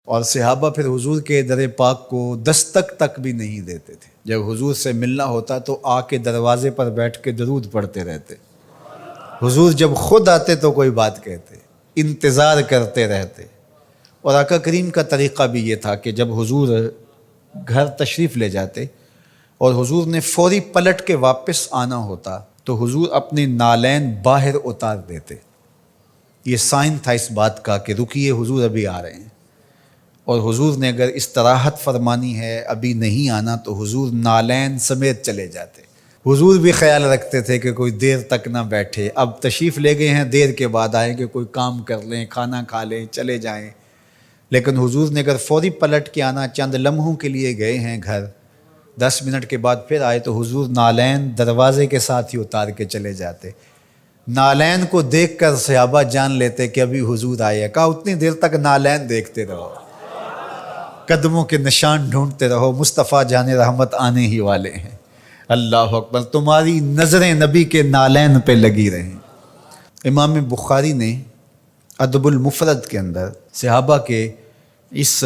اور صحابہ پھر حضور کے در پاک کو دستک تک بھی نہیں دیتے تھے۔ جب حضور سے ملنا ہوتا تو آ کے دروازے پر بیٹھ کے درود پڑھتے رہتے۔ حضور جب خود آتے تو کوئی بات کہتے، انتظار کرتے رہتے۔ اور آقا کریم کا طریقہ بھی یہ تھا کہ جب حضور گھر تشریف لے جاتے اور حضور نے فوری پلٹ کے واپس آنا ہوتا تو حضور اپنے نالین باہر اتار دیتے۔ یہ سائن تھا اس بات کا کہ رکیے، حضور ابھی آ رہے ہیں۔ اور حضور نے اگر استراحت فرمانی ہے، ابھی نہیں آنا، تو حضور نالین سمیت چلے جاتے۔ حضور بھی خیال رکھتے تھے کہ کوئی دیر تک نہ بیٹھے، اب تشریف لے گئے ہیں، دیر کے بعد آئیں کہ کوئی کام کر لیں، کھانا کھا لیں، چلے جائیں۔ لیکن حضور نے اگر فوری پلٹ کے آنا، چند لمحوں کے لیے گئے ہیں گھر، 10 منٹ کے بعد پھر آئے، تو حضور نالین دروازے کے ساتھ ہی اتار کے چلے جاتے۔ نالین کو دیکھ کر صحابہ جان لیتے کہ ابھی حضور آئے ہیں۔ کہا اتنی دیر تک نالین دیکھتے رہو، قدموں کے نشان ڈھونڈتے رہو، مصطفیٰ جان رحمت آنے ہی والے ہیں۔ اللہ اکبر، تمہاری نظریں نبی کے نالین پہ لگی رہیں۔ امام بخاری نے ادب المفرد کے اندر صحابہ کے اس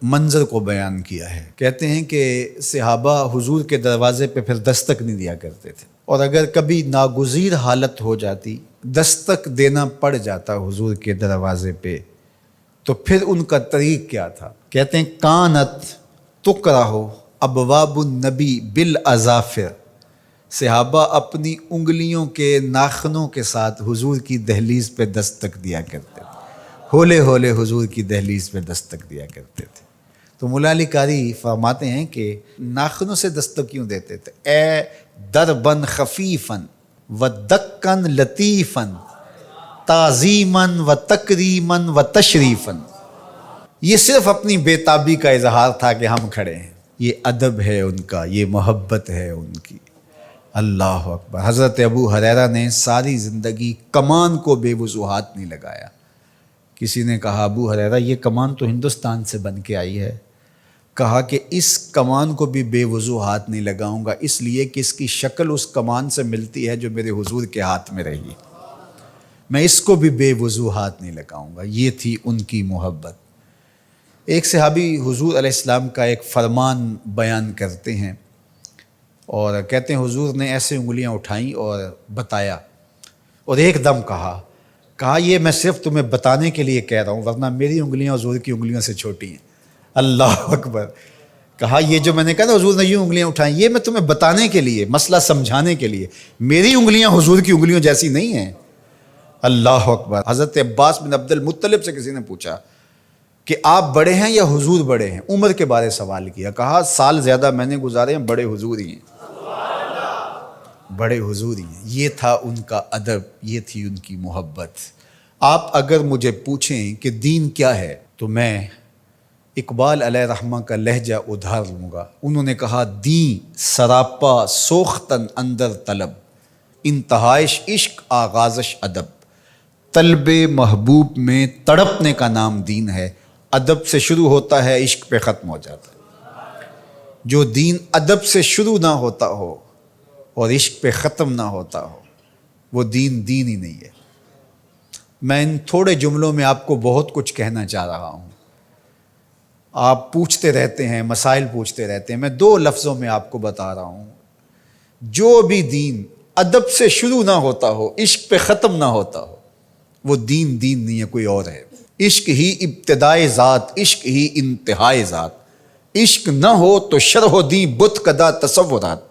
منظر کو بیان کیا ہے۔ کہتے ہیں کہ صحابہ حضور کے دروازے پہ پھر دستک نہیں دیا کرتے تھے، اور اگر کبھی ناگزیر حالت ہو جاتی، دستک دینا پڑ جاتا حضور کے دروازے پہ، تو پھر ان کا طریق کیا تھا؟ کہتے ہیں کانت تکرہ ابواب النبی بالاظافر، صحابہ اپنی انگلیوں کے ناخنوں کے ساتھ حضور کی دہلیز پہ دستک دیا کرتے تھے، ہولے ہولے حضور کی دہلیز پہ دستک دیا کرتے تھے۔ تو مولا علی قاری فرماتے ہیں کہ ناخنوں سے دستک کیوں دیتے تھے؟ اے دربن خفیفن و دکن لطیفن تعظیمن و تکریمن و تشریفن۔ یہ صرف اپنی بے تابی کا اظہار تھا کہ ہم کھڑے ہیں، یہ ادب ہے ان کا، یہ محبت ہے ان کی۔ اللہ اکبر۔ حضرت ابو ہریرہ نے ساری زندگی کمان کو بے وضو ہاتھ نہیں لگایا۔ کسی نے کہا ابو ہریرہ یہ کمان تو ہندوستان سے بن کے آئی ہے۔ کہا کہ اس کمان کو بھی بے وضو ہاتھ نہیں لگاؤں گا، اس لیے کہ اس کی شکل اس کمان سے ملتی ہے جو میرے حضور کے ہاتھ میں رہی، میں اس کو بھی بے وضو ہاتھ نہیں لگاؤں گا۔ یہ تھی ان کی محبت۔ ایک صحابی حضور علیہ السلام کا ایک فرمان بیان کرتے ہیں اور کہتے ہیں حضور نے ایسے انگلیاں اٹھائیں اور بتایا، اور ایک دم کہا یہ میں صرف تمہیں بتانے کے لیے کہہ رہا ہوں، ورنہ میری انگلیاں حضور کی انگلیوں سے چھوٹی ہیں۔ اللہ اکبر۔ کہا یہ جو میں نے کہا نا حضور نے یوں انگلیاں اٹھائیں، یہ میں تمہیں بتانے کے لیے، مسئلہ سمجھانے کے لیے، میری انگلیاں حضور کی انگلیوں جیسی نہیں ہیں۔ اللہ اکبر۔ حضرت عباس بن عبد المطلب سے کسی نے پوچھا کہ آپ بڑے ہیں یا حضور بڑے ہیں؟ عمر کے بارے سوال کیا۔ کہا سال زیادہ میں نے گزارے ہیں، بڑے حضور ہی ہیں، بڑے حضور ہی ہیں۔ یہ تھا ان کا ادب، یہ تھی ان کی محبت۔ آپ اگر مجھے پوچھیں کہ دین کیا ہے تو میں اقبال علیہ رحمہ کا لہجہ ادھار لوں گا۔ انہوں نے کہا دین سراپا سوختن اندر طلب، انتہائش عشق آغازش ادب۔ طلب محبوب میں تڑپنے کا نام دین ہے، ادب سے شروع ہوتا ہے، عشق پہ ختم ہو جاتا ہے۔ جو دین ادب سے شروع نہ ہوتا ہو اور عشق پہ ختم نہ ہوتا ہو، وہ دین دین ہی نہیں ہے۔ میں ان تھوڑے جملوں میں آپ کو بہت کچھ کہنا چاہ رہا ہوں۔ آپ پوچھتے رہتے ہیں، مسائل پوچھتے رہتے ہیں، میں 2 لفظوں میں آپ کو بتا رہا ہوں۔ جو بھی دین ادب سے شروع نہ ہوتا ہو، عشق پہ ختم نہ ہوتا ہو، وہ دین نہیں ہے، کوئی اور ہے۔ عشق ہی ابتدائے ذات، عشق ہی انتہائے ذات۔ عشق نہ ہو تو شرح و دیں بت کدا تصورات۔